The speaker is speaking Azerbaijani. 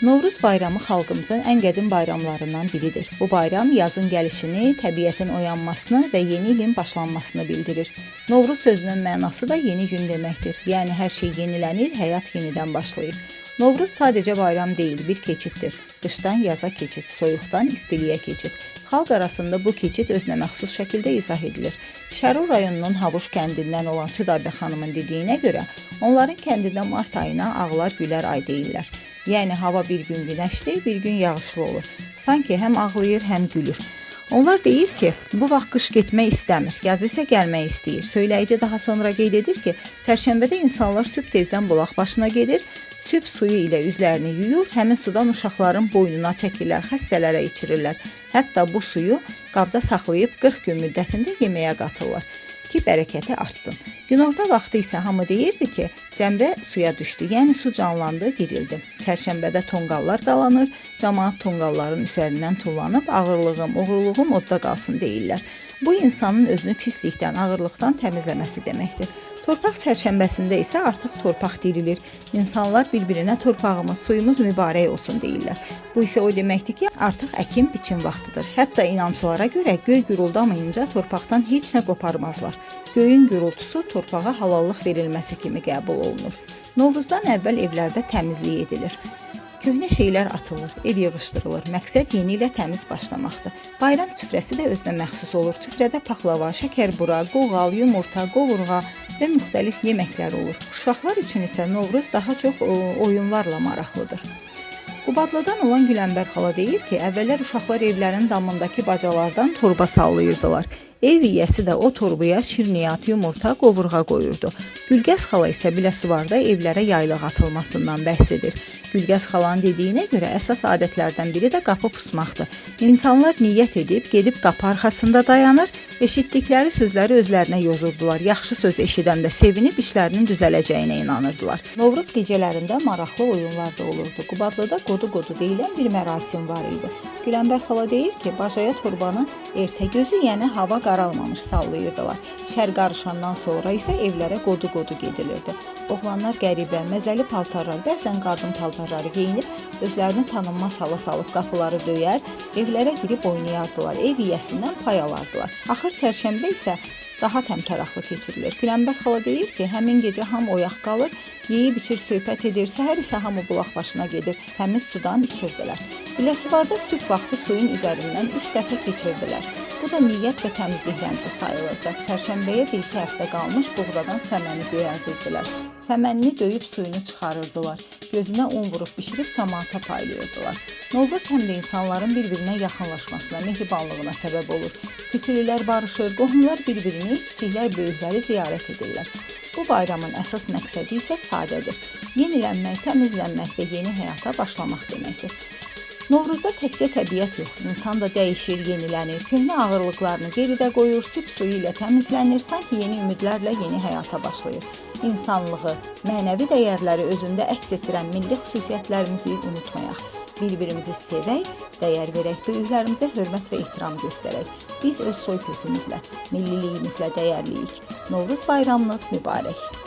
Novruz bayramı xalqımızın ən qədim bayramlarından biridir. Bu bayram yazın gəlişini, təbiətin oyanmasını və yeni ilin başlanmasını bildirir. Novruz sözünün mənası da yeni gün deməkdir. Yəni hər şey yenilənir, həyat yenidən başlayır. Novruz sadəcə bayram deyil, bir keçiddir. Qışdan yaza keçid, soyuqdan istiliyə keçid. Xalq arasında bu keçid özünə məxsus şəkildə izah edilir. Şərur rayonunun Havuş kəndindən olan Südabə xanımın dediyinə görə, onların kəndində mart ayına ağlar gülər ay deyirlər. Yəni hava bir gün günəşli, bir gün yağışlı olur. Sanki həm ağlayır, həm gülür. Onlar deyir ki, bu vaxt qış getmək istəmir, yaz isə gəlmək istəyir. Söyləyici daha sonra qeyd edir ki, çərşənbədə insanlar sübh tezdən bulaq başına gedir, sübh suyu ilə üzlərini yuyur, həmin sudan uşaqların boynuna çəkirlər, xəstələrə içirirlər. Hətta bu suyu qabda saxlayıb 40 gün müddətində yeməyə qatırlar ki, bərəkəti artsın. Günorta vaxtı isə hamı deyirdi ki, cəmrə suya düşdü, yəni su canlandı, dirildi. Çərşənbədə tonqallar qalanır, cəmaat tonqalların üzərindən tullanıb ağırlığım, uğurluğum odda qalsın deyirlər. Bu insanın özünü pislikdən, ağırlıqdan təmizləməsi deməkdir. Torpaq çərşənbəsində isə artıq torpaq dirilir. İnsanlar bir-birinə torpağımız, suyumuz mübarək olsun deyirlər. Bu isə o deməkdir ki, artıq əkin biçim vaxtıdır. Hətta inanclara görə göy guruldamayınca torpaqdan heç nə qoparmazlar. Göyün gurultusu torpağa halallıq verilməsi kimi qəbul olunur. Novruzdan əvvəl evlərdə təmizlik edilir. Köhnə şeylər atılır, ev yığışdırılır. Məqsəd yeni ilə təmiz başlamaqdır. Bayram süfrəsi də özünə məxsus olur. Süfrədə paxlava, şəkərbura, qoğal, yumurta, qovurğa və müxtəlif yeməklər olur. Uşaqlar üçün isə Novruz daha çox oyunlarla maraqlıdır. Qubadlıdan olan Güləmbər xala deyir ki, əvvəllər uşaqlar evlərin damındakı bacalardan torba sallayırdılar. Ev yiyəsi də o torbaya şirniyyat, yumurta, qovurğa qoyurdu. Gülgəz xala isə Biləsuvarda evlərə yaylıq atılmasından bəhs edir. Gülgəz xalanın dediyinə görə əsas adətlərdən biri də qapı pusmaqdır. İnsanlar niyyət edib, gedib qapı arxasında dayanır, eşitdikləri sözləri özlərinə yozurdular. Yaxşı söz eşidəndə sevinib işlərinin düzələcəyinə inanırdılar. Novruz gecələrində maraqlı oyunlar da olurdu. Qubadlıda qodu-qodu deyilən bir mərasim var idi. Güləmbər xala deyir ki, bacaya torbanı ertə gözü, yəni hava qaralmamış sallayırdılar. Şər qarışandan sonra isə evlərə qodu-qodu gedilirdi. Oğlanlar qəribə, məzəli paltarlar, bəzən qadın paltarları geyinib, özlərini tanınmaz hala salıb qapıları döyər, evlərə girib oynayardılar, ev yiyəsindən pay alardılar. Axır çərşənbə isə daha təmtəraqlı keçirilir. Güləmbər xala deyir ki, həmin gecə hamı oyaq qalır, yeyib içir, söhbət edir, səhər isə hamı bulaq başına gedir, təmiz sudan içirdilər. Biləsuvarda sübh vaxtı suyun üzərindən 3 dəfə keçirdilər. Bu da niyyət və təmizlik rəmzi sayılırdı. Pərşənbəyə 1-2 həftə qalmış buğdadan səməni göyərdirdilər. Səmənini döyüb suyunu çıxarırdılar. Gözünə un vurub bişirib cəmaata paylayırdılar. Novruz həm də insanların bir-birinə yaxınlaşmasına, mehribanlığına səbəb olur. Küsülülər barışır, qohumlar bir-birini, kiçiklər böyükləri ziyarət edirlər. Bu bayramın əsas məqsədi isə sadədir. Yenilənmək, təmizlənmək və yeni həyata başlamaq deməkdir. Novruzda təkcə təbiət yox, insan da dəyişir, yenilənir, köhnə ağırlıqlarını geridə qoyur, sübh suyu ilə təmizlənir, sanki yeni ümidlərlə yeni həyata başlayır. İnsanlığı, mənəvi dəyərləri özündə əks etdirən milli xüsusiyyətlərimizi unutmayaq. Bir-birimizi sevək, dəyər verək, böyüklərimizə hörmət və ehtiram göstərək. Biz öz soy kökümüzlə, milliliyimizlə dəyərliyik. Novruz bayramınız mübarək.